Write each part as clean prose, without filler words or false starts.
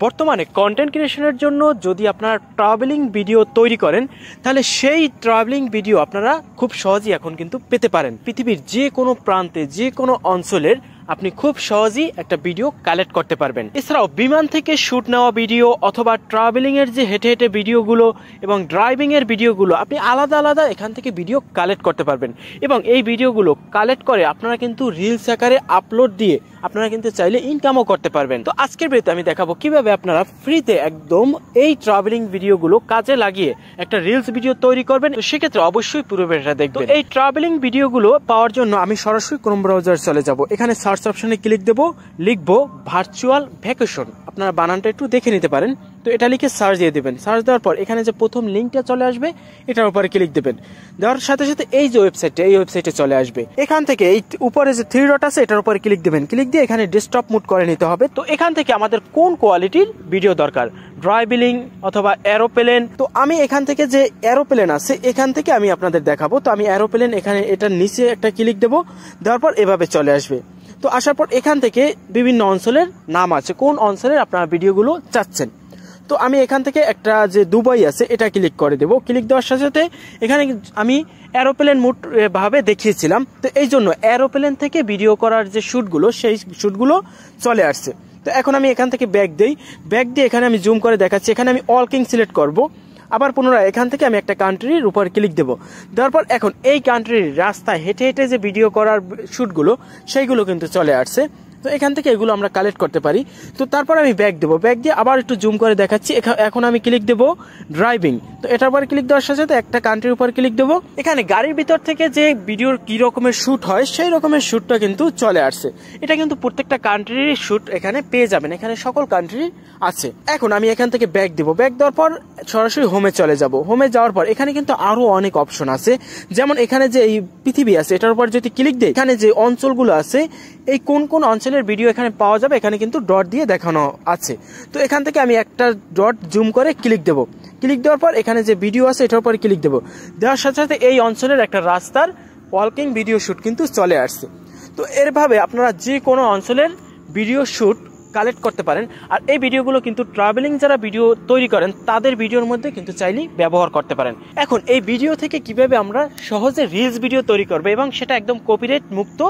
বর্তমানে কন্টেন্ট ক্রিয়েশনের জন্য যদি আপনারা ট্রাভেলিং ভিডিও তৈরি করেন তাহলে সেই ট্রাভেলিং ভিডিও আপনারা খুব সহজেই এখন কিন্তু পেতে পারেন। পৃথিবীর যে কোনো প্রান্তে যে কোনো অঞ্চলের আপনি খুব সহজেই একটা ভিডিও কালেক্ট করতে পারবেন। এছাড়াও বিমান থেকে শ্যুট নেওয়া ভিডিও অথবা ট্রাভেলিংয়ের যে হেঁটে হেঁটে ভিডিওগুলো এবং ড্রাইভিংয়ের ভিডিওগুলো আপনি আলাদা আলাদা এখান থেকে ভিডিও কালেক্ট করতে পারবেন এবং এই ভিডিওগুলো কালেক্ট করে আপনারা কিন্তু রিলস আকারে আপলোড দিয়ে আপনারা কিন্তু চাইলে ইনকামও করতে পারবেন। তো আজকের ভিডিওতে আমি দেখাবো কিভাবে আপনারা ফ্রিতে একদম এই ট্রাভেলিং ভিডিওগুলো কাজে লাগিয়ে একটা রিলস ভিডিও তৈরি করবেন। তো সেক্ষেত্রে অবশ্যই পুরো ভিডিওটা দেখবেন। এই ট্রাভেলিং ভিডিওগুলো পাওয়ার জন্য আমি সরাসরি ক্রোম ব্রাউজার চলে যাব। এখানে সার্চ অপশনে ক্লিক দেবো, লিখবো ভার্চুয়াল ভ্যাকেশন। আপনারা বানানটা একটু দেখে নিতে পারেন। তো এটা লিখে সার্চ দিয়ে দেবেন। সার্চ দেওয়ার পর এখানে যে প্রথম লিঙ্কটা চলে আসবে এটার উপরে ক্লিক দেবেন। দেওয়ার সাথে সাথে এই যে ওয়েবসাইটে চলে আসবে। এখান থেকে এই উপরে যে 3 ডট আছে এটার উপরে ক্লিক দেবেন। ক্লিক দিয়ে এখানে ডেস্কটপ মোড করে নিতে হবে। তো এখান থেকে আমাদের কোন কোয়ালিটির ভিডিও দরকার, ড্রাইভিং অথবা এরোপ্লেন। তো আমি এখান থেকে যে এরোপ্লেন আছে এখান থেকে আমি আপনাদের দেখাবো। তো আমি এরোপ্লেন এখানে এটার নিচে একটা ক্লিক দেবো। দেওয়ার পর এভাবে চলে আসবে। তো আসার পর এখান থেকে বিভিন্ন অঞ্চলের নাম আছে, কোন অঞ্চলের আপনারা ভিডিওগুলো চাচ্ছেন। তো আমি এখান থেকে একটা যে দুবাই আছে এটা ক্লিক করে দেবো। ক্লিক দেওয়ার সাথে সাথে এখানে আমি এরোপ্লেন মোড ভাবে দেখিয়েছিলাম। তো এই জন্য এরোপ্লেন থেকে ভিডিও করার যে শ্যুটগুলো সেই শ্যুটগুলো চলে আসছে। তো এখন আমি এখান থেকে ব্যাক দিয়ে এখানে আমি জুম করে দেখাচ্ছি। এখানে আমি অল কিং সিলেক্ট করব। আবার পুনরায় এখান থেকে আমি একটা কান্ট্রির উপর ক্লিক দেবো। দেওয়ার পর এখন এই কান্ট্রির রাস্তায় হেঁটে হেঁটে যে ভিডিও করার শ্যুটগুলো সেইগুলো কিন্তু চলে আসছে। তো এখান থেকে এগুলো আমরা কালেক্ট করতে পারি। তো তারপর আমি ব্যাক দেবো। ব্যাক দিয়ে আবার একটু জুম করে দেখাচ্ছি। এখন আমি ক্লিক দেবো ড্রাইভিং। তো এটার উপর ক্লিক দেওয়ার সাথে সাথে একটা কান্ট্রির উপর ক্লিক দেবো। এখানে গাড়ির ভিতর থেকে যে ভিডিওর কি রকমের শ্যুট হয় সেই রকমের শ্যুটটা কিন্তু চলে আসছে। এটা কিন্তু প্রত্যেকটা কান্ট্রির শ্যুট এখানে পেয়ে যাবেন। এখানে সকল কান্ট্রি আছে। এখন আমি এখান থেকে ব্যাক দেবো। ব্যাক দেওয়ার পর সরাসরি হোমে চলে যাব। হোমে যাওয়ার পর এখানে কিন্তু আরো অনেক অপশন আছে। যেমন এখানে যে এই পৃথিবী আছে এটার উপর যদি ক্লিক দেই এখানে যে অঞ্চলগুলো আছে এই কোন কোন অঞ্চলের ভিডিও এখানে পাওয়া যাবে এখানে কিন্তু ডট দিয়ে দেখানো আছে। তো এখান থেকে আমি একটা ডট জুম করে ক্লিক দেবো। ক্লিক দেওয়ার পর এখানে যে ভিডিও আছে এটার উপরে ক্লিক দেবো। দেওয়ার সাথে সাথে এই অঞ্চলের একটা রাস্তার ওয়াকিং ভিডিও শ্যুট কিন্তু চলে আসছে। তো এরভাবে আপনারা যে কোনো অঞ্চলের ভিডিও শ্যুট কালেক্ট করতে পারেন। আর এই ভিডিওগুলো কিন্তু ট্রাভেলিং যারা ভিডিও তৈরি করেন তাদের ভিডিওর মধ্যে কিন্তু চাইলেই ব্যবহার করতে পারেন। এখন এই ভিডিও থেকে কিভাবে আমরা সহজে রিলস ভিডিও তৈরি করবো এবং সেটা একদম কপিরাইট মুক্ত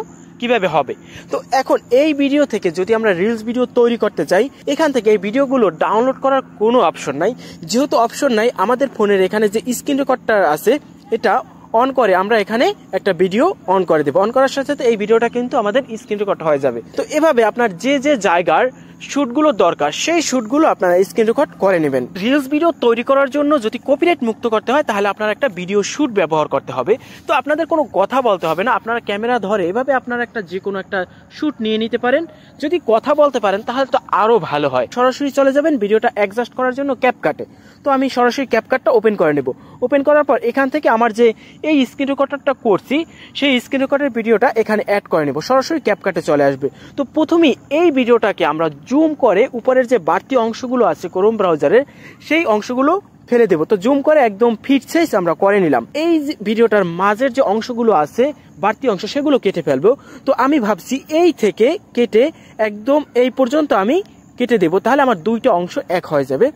কিভাবে হবে। তো এখন এই ভিডিও থেকে যদি আমরা রিলস ভিডিও তৈরি করতে চাই এখান থেকে এই ভিডিওগুলো ডাউনলোড করার কোনো অপশন নাই। যেহেতু অপশন নাই আমাদের ফোনের এখানে যে স্ক্রিন রেকর্ডার আছে এটা অন করে আমরা এখানে একটা ভিডিও অন করে দেবো। অন করার সাথে সাথে এই ভিডিওটা কিন্তু আমাদের স্ক্রিন রেকর্ড হয়ে যাবে। তো এভাবে আপনার যে যে জায়গার শ্যুটগুলো দরকার সেই শ্যুটগুলো আপনারা স্ক্রিন রেকর্ড করে নেবেন। রিলস ভিডিও তৈরি করার জন্য যদি কপিরাইট মুক্ত করতে হয় তাহলে আপনার একটা ভিডিও শ্যুট ব্যবহার করতে হবে। তো আপনাদের কোনো কথা বলতে হবে না, আপনারা ক্যামেরা ধরে এভাবে আপনারা একটা যে কোনো একটা শ্যুট নিয়ে নিতে পারেন। যদি কথা বলতে পারেন তাহলে তো আরও ভালো হয়। সরাসরি চলে যাবেন ভিডিওটা অ্যাডজাস্ট করার জন্য ক্যাপকাটে। তো আমি সরাসরি ক্যাপকাটটা ওপেন করে নেব। ওপেন করার পর এখান থেকে আমার যে এই স্ক্রিন রেকর্ডারটা করছি সেই স্ক্রিন রেকর্ডের ভিডিওটা এখানে অ্যাড করে নেব। সরাসরি ক্যাপকাটে চলে আসবে। তো প্রথমেই এই ভিডিওটাকে আমরা জুম করে উপরের যে বাড়তি অংশগুলো আছে ক্রোম ব্রাউজারের সেই অংশগুলো ফেলে দেবো। তো জুম করে একদম ফিট সাইজ আমরা করে নিলাম। এই ভিডিওটার মাঝের যে অংশগুলো আছে বাড়তি অংশ সেগুলো কেটে ফেলবো। তো আমি ভাবছি এই থেকে কেটে একদম এই পর্যন্ত আমি কেটে দেবো, তাহলে আমার দুইটা অংশ এক হয়ে যাবে।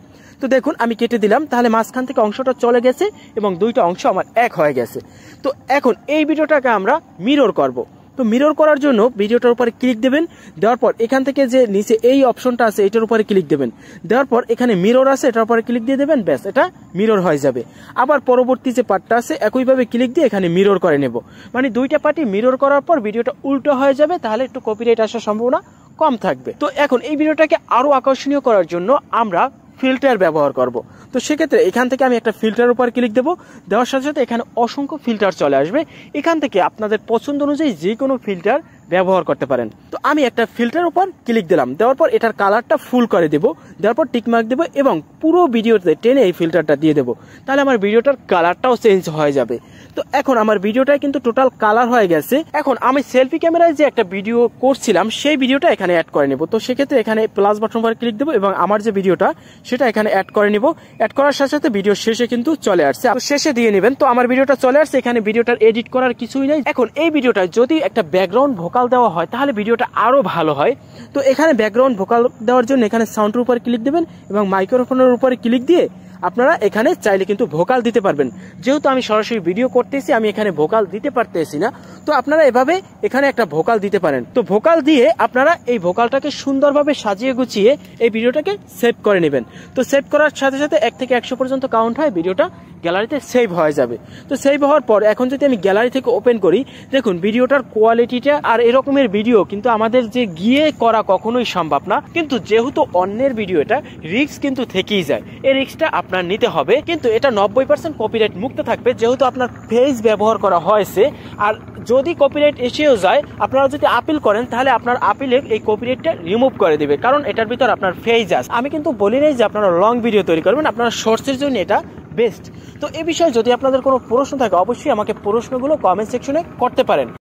তো দেখুন আমি কেটে দিলাম, তাহলে মাঝখান থেকে অংশটা চলে গেছে এবং দুইটা অংশ আমার এক হয়ে গেছে। তো এখন এই ভিডিওটাকে আমরা মিরর করব। তো মিরর করার জন্য ভিডিওটার উপরে ক্লিক দেবেন। দেওয়ার পর এখান থেকে যে নিচে এই অপশনটা আছে এটার উপরে ক্লিক দেবেন। দেওয়ার পর এখানে মিরর আছে এটার উপরে ক্লিক দিয়ে দেবেন। ব্যাস এটা মিরর হয়ে যাবে। আবার পরবর্তী যে পার্টটা আছে একইভাবে ক্লিক দিয়ে এখানে মিরর করে নেব। মানে দুইটা পার্টি মিরর করার পর ভিডিওটা উল্টো হয়ে যাবে, তাহলে একটু কপিরাইট আসার সম্ভাবনা কম থাকবে। তো এখন এই ভিডিওটাকে আরো আকর্ষণীয় করার জন্য আমরা ফিল্টার ব্যবহার করব। তো সেক্ষেত্রে এখান থেকে আমি একটা ফিল্টার উপর ক্লিক দেবো। দেওয়ার সাথে সাথে এখানে অসংখ্য ফিল্টার চলে আসবে। এখান থেকে আপনাদের পছন্দ অনুযায়ী যে কোনো ফিল্টার ব্যবহার করতে পারেন। তো আমি একটা ফিল্টার উপর ক্লিক দিলাম। দেওয়ার পর এটার কালারটা ফুল করে দেবো। দেওয়ার পর টিকমার্ক দেবো এবং পুরো ভিডিওতে টেনে এই ফিল্টারটা দিয়ে দেবো। তাহলে আমার ভিডিওটার কালারটাও চেঞ্জ হয়ে যাবে। তো এখন আমার ভিডিওটাই কিন্তু টোটাল কালার হয়ে গেছে। এখন আমি সেলফি ক্যামেরায় যে একটা ভিডিও করছিলাম সেই ভিডিওটা এখানে অ্যাড করে নেব। তো সেক্ষেত্রে এখানে প্লাস বাটন উপর ক্লিক দেবো এবং আমার যে ভিডিওটা সেটা এখানে অ্যাড করে নেব। অ্যাড করার সাথে সাথে ভিডিও শেষে কিন্তু চলে আসছে, শেষে দিয়ে নেবেন। তো আমার ভিডিওটা চলে আসছে, এখানে ভিডিওটার এডিট করার কিছুই নেই। এখন এই ভিডিওটা যদি একটা ব্যাকগ্রাউন্ড ভোকাল ভোকাল দেওয়া হয় তাহলে ভিডিওটা আরও ভালো হয়। তো এখানে ব্যাকগ্রাউন্ড ভোকাল দেওয়ার জন্য এখানে সাউন্ডের উপরে ক্লিক দেবেন এবং মাইক্রোফোনের উপরে ক্লিক দিয়ে আপনারা এখানে চাইলে কিন্তু ভোকাল দিতে পারবেন। যেহেতু আমি সরাসরি ভিডিও করতেছি, আমি এখানে ভোকাল দিতে পারতেছি না, তো আপনারা এভাবে এখানে একটা ভোকাল দিতে পারেন। তো ভোকাল দিয়ে আপনারা এই ভোকালটাকে সুন্দরভাবে সাজিয়ে গুছিয়ে এই ভিডিওটাকে সেভ করে নেবেন। তো সেভ করার সাথে সাথে 1 থেকে 100 পর্যন্ত কাউন্ট হয়, ভিডিওটা গ্যালারিতে সেভ হয়ে যাবে। তো সেভ হওয়ার পর এখন যদি আমি গ্যালারি থেকে ওপেন করি, দেখুন ভিডিওটার কোয়ালিটিটা আর এরকমের ভিডিও কিন্তু আমাদের যে গিয়ে করা কখনোই সম্ভব না, কিন্তু যেহেতু অন্যের ভিডিও এটা রিস্ক কিন্তু থেকেই যায়, এই রিস্কটা আপনার নিতে হবে। কিন্তু এটা 90% কপিরাইট মুক্ত থাকবে যেহেতু আপনার ফেস ব্যবহার করা হয়েছে। আর যদি কপিরাইট এসেও যায়, আপনারা যদি আপিল করেন তাহলে আপনার আপিলে এই কপিরাইটটা রিমুভ করে দেবে, কারণ এটার ভিতর আপনার ফেস আছে। আমি কিন্তু বলি নাই যে আপনারা লং ভিডিও তৈরি করবেন, আপনারা শর্টসের জন্য এটা বেস্ট। তো এই বিষয়ে যদি আপনাদের কোনো প্রশ্ন থাকে অবশ্যই আমাকে প্রশ্নগুলো কমেন্ট সেকশনে করতে পারেন।